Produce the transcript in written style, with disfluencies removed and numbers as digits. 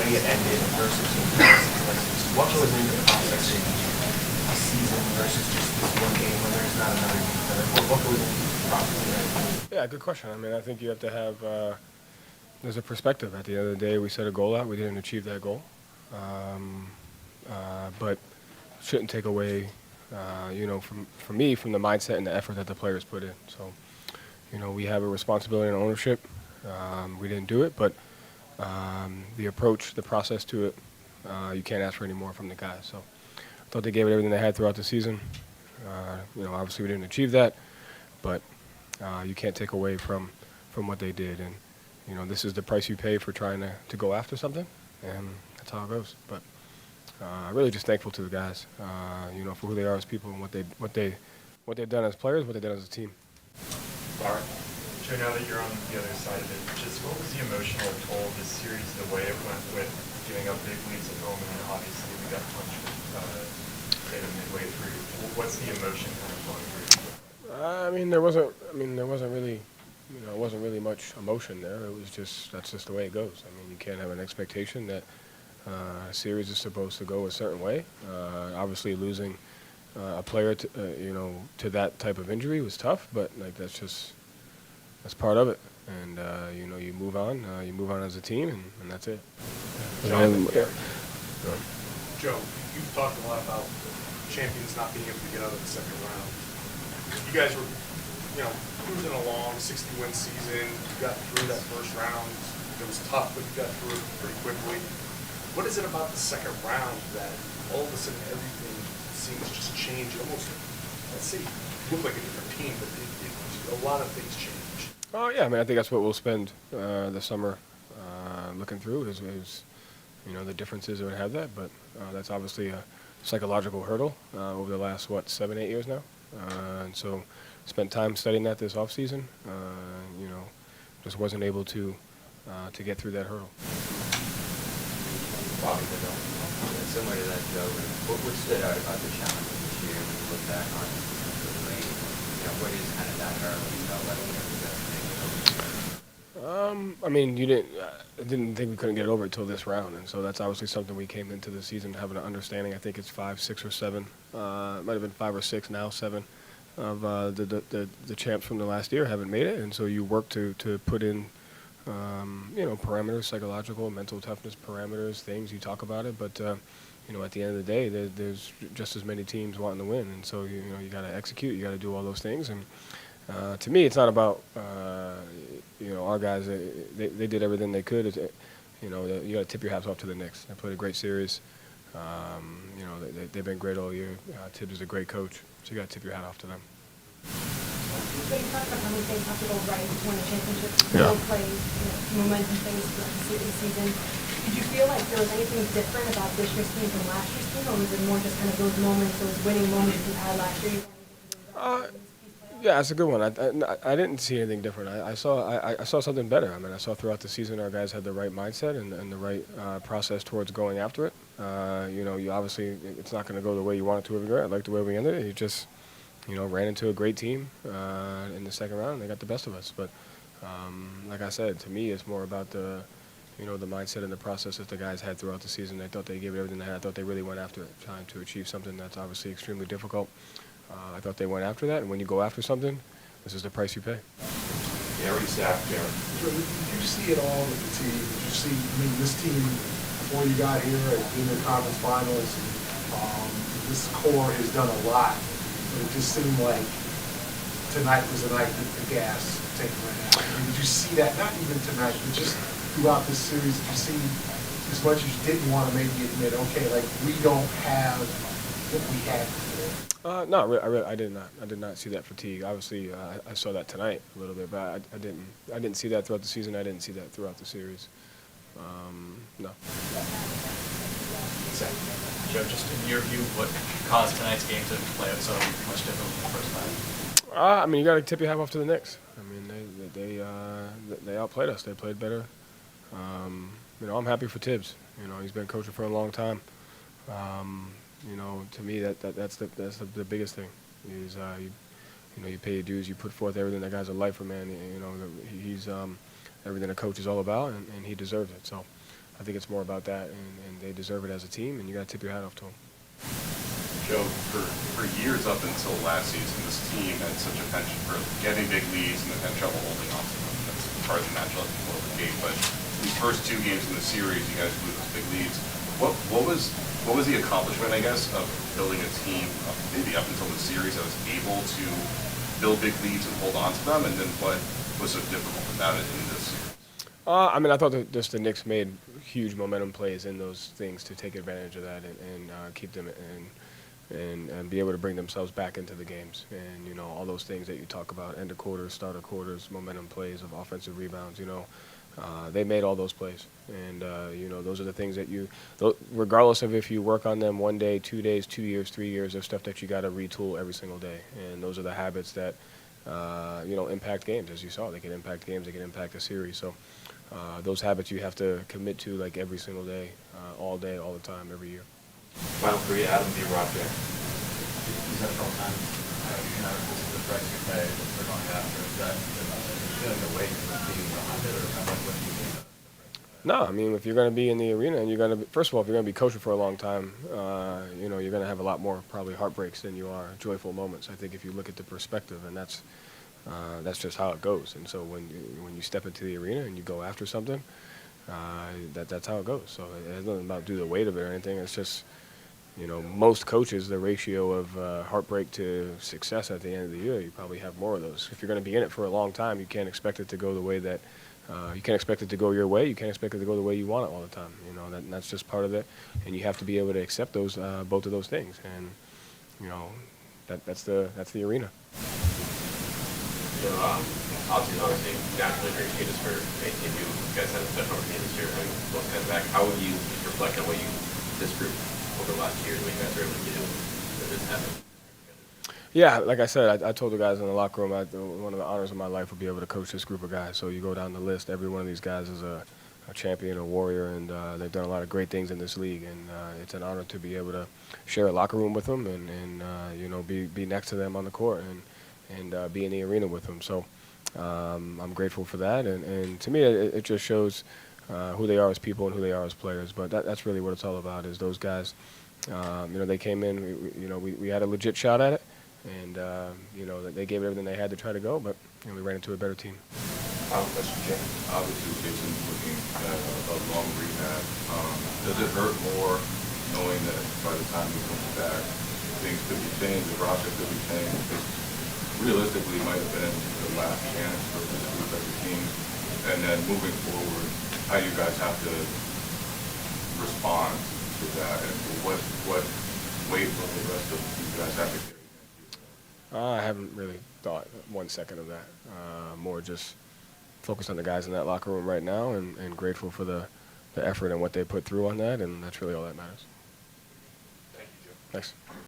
way it ended versus what goes into processing a season versus just this one game when there's not another game for it? What goes into processing that? Yeah, good question. I mean, I think you have to have there's a perspective. At the end of the day, we set a goal out. We didn't achieve that goal, but shouldn't take away, from me, from the mindset and the effort that the players put in. So, we have a responsibility and ownership. We didn't do it, but the approach, the process to it, you can't ask for any more from the guys. So I thought they gave it everything they had throughout the season. Obviously we didn't achieve that, but you can't take away from what they did. And, this is the price you pay for trying to go after something, and that's how it goes. But really just thankful to the guys, for who they are as people and what they've done as players, what they've done as a team. All right. Joe, now that you're on the other side of it, just what was the emotional toll of this series, the way it went with giving up big leads at home, and then obviously we got punched midway through. What's the emotion kind of flowing through? There wasn't really, it wasn't really much emotion there. It was that's just the way it goes. I mean, you can't have an expectation that a series is supposed to go a certain way. Obviously, losing a player to that type of injury was tough, but that's part of it. And you move on. You move on as a team, and that's it. Joe, you've talked a lot about champions not being able to get out of the second round. You guys were, cruising along, 60-win season. You got through that first round. It was tough, but you got through it pretty quickly. What is it about the second round that all of a sudden everything seems to just change? Almost, let's say, you look like a different team, but a lot of things change. Oh yeah, I think that's what we'll spend the summer looking through is the differences that would have that, but that's obviously a psychological hurdle over the last 7-8 years now, and so spent time studying that this off season. Just wasn't able to get through that hurdle. Bobby, similar to that, Joe, what stood out about the challenge this year when you look back on the lane? What is kind of that hurdle you felt like you I didn't think we couldn't get it over until this round, and so that's obviously something we came into the season having an understanding. I think it's 5, 6, or 7. It might have been 5 or 6 now, 7 of the champs from the last year haven't made it, and so you work to put in parameters, psychological, mental toughness parameters, things. You talk about it, but at the end of the day, there's just as many teams wanting to win, and so you got to execute. You got to do all those things, and to me, it's not about our guys. They did everything they could. You got to tip your hats off to the Knicks. They played a great series. They've been great all year. Tibbs is a great coach, so you got to tip your hat off to them. So you talked about how many things have to go right to win a championship. Yeah. Play, momentum things throughout the season. Did you feel like there was anything different about this year's team from last year's team, or was it more just kind of those moments, those winning moments you had last year? Yeah, that's a good one. I didn't see anything different. I saw something better. I saw throughout the season our guys had the right mindset and the right process towards going after it. You obviously it's not going to go the way you want it to every year. I like the way we ended it. You just ran into a great team in the second round, and they got the best of us. But like I said, to me, it's more about the mindset and the process that the guys had throughout the season. They thought they gave it everything they had. I thought they really went after it, trying to achieve something that's obviously extremely difficult. I thought they went after that, and when you go after something, this is the price you pay. Gary Sapp, Gary. Did you see it all with the team? Did you see, this team, before you got here, in the conference finals, this core has done a lot, but it just seemed like tonight was the night that the gas taken right out. Did you see that? Not even tonight, but just throughout this series, did you see, as much as you didn't want to maybe admit, okay, like we don't have what we had before? No, I did not. I did not see that fatigue. Obviously, I saw that tonight a little bit, but I didn't see that throughout the season. I didn't see that throughout the series. No. Joe, just in your view, what caused tonight's game to play out so much different from the first time? You got to tip your hat off to the Knicks. They outplayed us. They played better. I'm happy for Tibbs. He's been coaching for a long time. To me, that's the biggest thing. Is you pay your dues, you put forth everything. That guy's a lifer, man. He's everything a coach is all about, and he deserves it. So I think it's more about that, and they deserve it as a team, and you got to tip your hat off to them. Joe, for years up until last season, this team had such a penchant for getting big leads and then had trouble holding on to them. That's part of the natural flow of the game. But these first 2 games in the series, you guys blew those big leads. What was the accomplishment, I guess, of building a team, maybe up until the series, that was able to build big leads and hold on to them? And then what was so difficult about it in this series? I mean, I thought that just the Knicks made huge momentum plays in those things to take advantage of that and keep them and be able to bring themselves back into the games. And, you know, all those things that you talk about, end of quarters, start of quarters, momentum plays of offensive rebounds, you know, they made all those plays. And, you know, those are the things that regardless of if you work on them 1 day, 2 days, 2 years, 3 years, there's stuff that you got to retool every single day. And those are the habits that, you know, impact games, as you saw. They can impact games, they can impact a series. So those habits you have to commit to, like, every single day, all the time, every year. Final for you, Adam B. Roger. You said it all the time, you know, this is the price you pay for going after. Is that feeling the weight of being behind it, or kind of what do you think? No, I mean, if you're going to be in the arena and you're going to, first of all, if you're going to be coaching for a long time, you know, you're going to have a lot more probably heartbreaks than you are joyful moments. I think if you look at the perspective, and that's just how it goes. And so when you step into the arena and you go after something, that's how it goes. So it has nothing about do the weight of it or anything. It's just, you know, most coaches, the ratio of heartbreak to success at the end of the year, you probably have more of those. If you're going to be in it for a long time, you can't expect it to go the way that you can't expect it to go your way. You can't expect it to go the way you want it all the time. You know, that's just part of it, and you have to be able to accept those both of those things. And you know, that's the arena. You know, obviously, naturally very famous for anything you guys have done over the this year. I mean, most guys back. How would you reflect on what this group over the last year, what you guys were able to do with this happening? Yeah, like I said, I told the guys in the locker room, one of the honors of my life would be able to coach this group of guys. So you go down the list, every one of these guys is a champion, a warrior, and they've done a lot of great things in this league. And it's an honor to be able to share a locker room with them and you know, be next to them on the court and be in the arena with them. So I'm grateful for that. And to me, it just shows who they are as people and who they are as players. But that's really what it's all about, is those guys. You know, they came in, we had a legit shot at it. And, you know, they gave it everything they had to try to go, but you know, we ran into a better team. Question, Jay. Obviously, Jason's looking at a long rehab. Does it hurt more knowing that by the time he comes back, things could be changed, the roster could be changed? Because realistically, it might have been the last chance for this group as a team. And then moving forward, how you guys have to respond to that, and what weight will the rest of you guys have to carry? I haven't really thought 1 second of that. More just focused on the guys in that locker room right now and grateful for the effort and what they put through on that, and that's really all that matters. Thank you, Joe. Thanks.